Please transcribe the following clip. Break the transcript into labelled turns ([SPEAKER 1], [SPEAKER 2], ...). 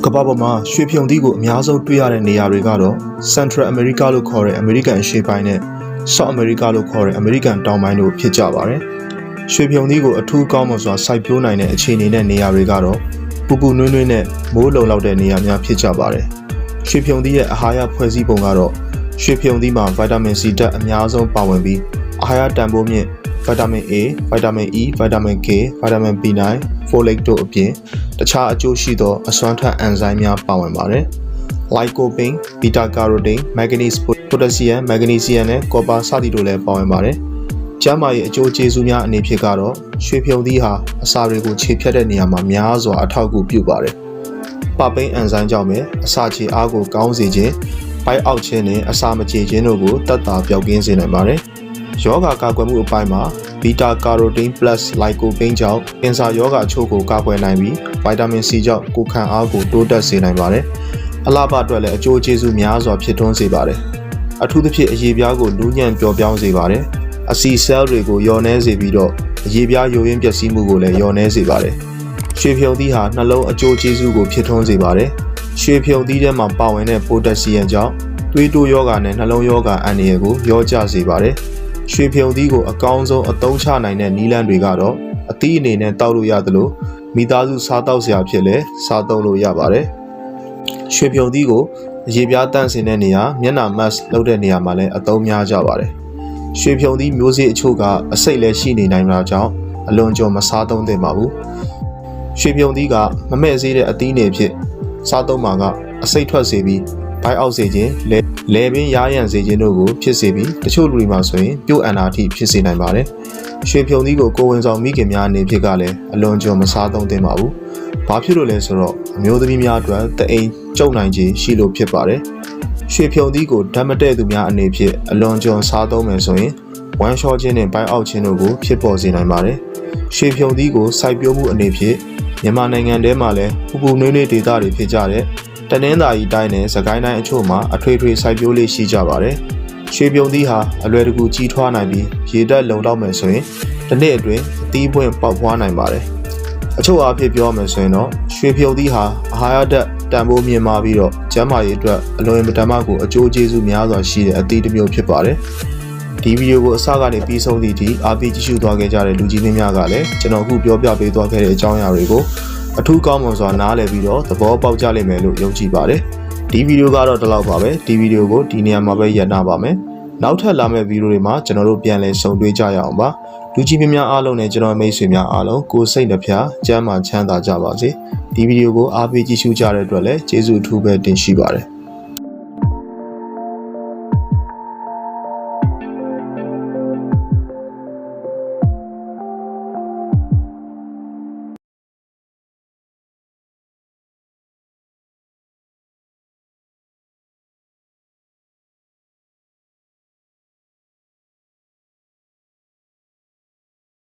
[SPEAKER 1] ကမ္ဘာပေါ်မှာရွှေဖြုံသီးကိုအများဆုံးတွေ့ရတဲ့နေရာတွေကတော့ Central America လို့ခေါ်တဲ့ American အရှေ့ပိုင်းနဲ့ South America လို့ခေါ်တဲ့ American တောင်ပိုင်းတို့ဖြစ်ကြပါတယ်။ရွှေဖြုံသီးကိုအထူးကောင်းမွန်စွာစိုက်ပျိုးနိုင်တဲ့အခြေအနေနဲ့နေရာတွေကတော့ပူပူနွေးနွေးနဲ့မိုးလုံလောက်တဲ့နေရာများဖြစ်ကြပါတယ်။ရွှေဖြုံသီးရဲ့အာဟာရဖွဲ့စည်းပုံကတော့ရွှေဖြုံသီးမှာဗိုက်တာမင် C ဓာတ်အများဆုံးပါဝင်ပြီးအာဟာရတန်ဖိုးမြင့်ဗိုက်တာမင် A, ဗိုက်တာမင် E, ဗိုက်တာမင် K, ဗိုက်တာမင် B9, folate တို့အပြင်တခြားအကျိုးရှိသောအစွမ်းထက်အန်ဇိုင်းများပါဝင်ပါတယ်။ Lycopene, beta carotene, manganese, potassium, magnesium နဲ့ copper စသည်တို့လည်းပါဝင်ပါတယ်။ကျန်းမာရေးအကျိုးကျေးဇူးများအနေဖြင့်ကတော့ရွှေဖြုံသီးဟာအစာတွေကိုခြေဖြတ်တဲ့နေရာမှာများစွာအထောက်အကူပြုပါတယ်။ပပိန်းအန်ဇိုင်းကြောင့်ပဲအစာခြေအားကိုကောင်းစေခြင်း၊ပိုက်အောက်ခြင်းနဲ့အစာမကြေခြင်းတို့ကိုသက်သာပျောက်ကင်းစေနိုင်ပါတယ်။ယောဂကာကွယ်မှုအပိုင်းမှာ beta carotene plus lycopene ကြောင့်ကင်ဆာယောဂအချို့ကိုကာကွယ်နိုင်ပြီးဗိုက်တာမင် C ကြောင့်ကိုယ်ခံအားကိုတိုးတက်စေနိုင်ပါတယ်။အလှပအတွက်လည်းအကျိုးကျေးဇူးများစွာဖြစ်ထွန်းစေပါတယ်။အထူးသဖြင့်အရေပြားကိုနူးညံ့ပျော်ပြောင်းစေပါတယ်။အဆီဆဲလ်တွေကိုလျော့နှဲစေပြီးတော့အရေပြားယိုယွင်းပျက်စီးမှုကိုလည်းလျော့နှဲစေပါတယ်။ရွှေဖြုံသီးဟာနှလုံးအကျိုးကျေးဇူးကိုဖြစ်ထွန်းစေပါတယ်။ရွှေဖြုံသီးထဲမှာပါဝင်တဲ့ပိုတက်ဆီယမ်ကြောင့်သွေးတိုးယောဂနဲ့နှလုံးယောဂအန္တရာယ်ကိုလျော့ကျစေပါတယ်။ရွှေဖြုံသီးကိုအကောင်းဆုံးအသုံးချနိုင်တဲ့နည်းလမ်းတွေကတော့အသီးအနေနဲ့တောက်လို့ရသလိုမိသားစုစားတောက်စရာဖြစ်လဲစားသုံးလို့ရပါတယ်။ရွှေဖြုံသီးကိုအရေပြားတန့်စင်တဲ့နေရာမျက်နှာ mask လုပ်တဲ့နေရာမှာလည်းအသုံးများကြပါတယ်။ရွှေဖြုံသီးမျိုးစေ့အချို့ကအဆိပ်လည်းရှိနေနိုင်တာကြောင့်အလွန်ကြော်မစားသုံးသင့်ပါဘူး။ရွှေဖြုံသီးကမမဲ့စေးတဲ့အသီးအနေဖြင့်စားသုံးမှာကအဆိပ်ထွက်စေပြီးဘိုက်အောက်စေခြင်းလဲပင်ရားရံစေခြင်းတို့ကိုဖြစ်စေပြီးတချို့လူတွေမှာဆိုရင်ပြုတ်အန်တာအထိဖြစ်စေနိုင်ပါတယ်။ရွှေဖြုံသီးကိုကိုဝင်ဆောင်မိခင်များအနေဖြင့်ကလည်းအလွန်ကြော်မစားသုံးသင့်ပါဘူး။ဘာဖြစ်လို့လဲဆိုတော့အမျိုးသမီးများအတွက်တအိမ်ကျုပ်နိုင်ခြင်းရှိလို့ဖြစ်ပါတယ်။ရွှေဖြုံသီးကိုဓာတ်မတည့်သူများအနေဖြင့်အလွန်ကြော်စားသုံးမယ်ဆိုရင်ဝမ်းလျှောခြင်းနဲ့ဘိုက်အောက်ခြင်းတို့ကိုဖြစ်ပေါ်စေနိုင်ပါတယ်။ရွှေဖြုံသီးကိုစိုက်ပျိုးမှုအနေဖြင့်မြန်မာနိုင်ငံထဲမှာလည်းပူပူနွေးနွေးဒေသတွေဖြစ်ကြတဲ့တနင်္သာရီတိုင်းနဲ့စကိုင်းတိုင်းအချို့မှာအထွေထွေစိုက်ပျိုးလေးရှိကြပါတယ်။ရွှေဖြုံသီးဟာအလွယ်တကူကြီးထွားနိုင်ပြီးရေဓာတ်လုံလောက်မယ်ဆိုရင်တစ်နှစ်အတွင်းအသီးပွင့်ပေါက်ဖွားနိုင်ပါတယ်။အချို့အားဖြင့်ပြောမယ်ဆိုရင်တော့ရွှေဖြုံသီးဟာအာဟာရဓာတ်တန်ဖိုးမြင့်မားပြီးတော့ကျန်းမာရေးအတွက်အလွန်မတန်မှကိုအကျိုးကျေးဇူးများစွာရှိတဲ့အသီးတစ်မျိုးဖြစ်ပါတယ်။ဒီဗီဒီယိုကိုအစကနေပြီးဆုံးသည့်အထိအားပေးကြည့်ရှုသွားခဲ့ကြတဲ့လူကြီးမင်းများကလည်းကျွန်တော်အခုပြောပြပေးသွားခဲ့တဲ့အကြောင်းအရာတွေကိုအထူးကောင်းမွန်စွာနားလည်ပြီးတော့သဘောပေါက်ကြလိမ့်မယ်လို့ယုံကြည်ပါတယ်။ဒီဗီဒီယိုကတော့ဒီလောက်ပါပဲ။ဒီဗီဒီယိုကိုဒီနေရာမှာပဲရပ်နာပါမယ်။နောက်ထပ်လာမယ့်ဗီဒီယိုတွေမှာကျွန်တော်တို့ပြန်လည်ဆုံတွေ့ကြရအောင်ပါ။လူကြီးမင်းများအားလုံးနဲ့ကျွန်တော်မိတ်ဆွေများအားလုံးကိုယ်စိတ်နှဖျားကျန်းမာချမ်းသာကြပါစေ။ဒီဗီဒီယိုကိုအားပေးကြည့်ရှုကြတဲ့အတွက်လည်းကျေးဇူးအထူးပဲတင်ရှိပါတယ်။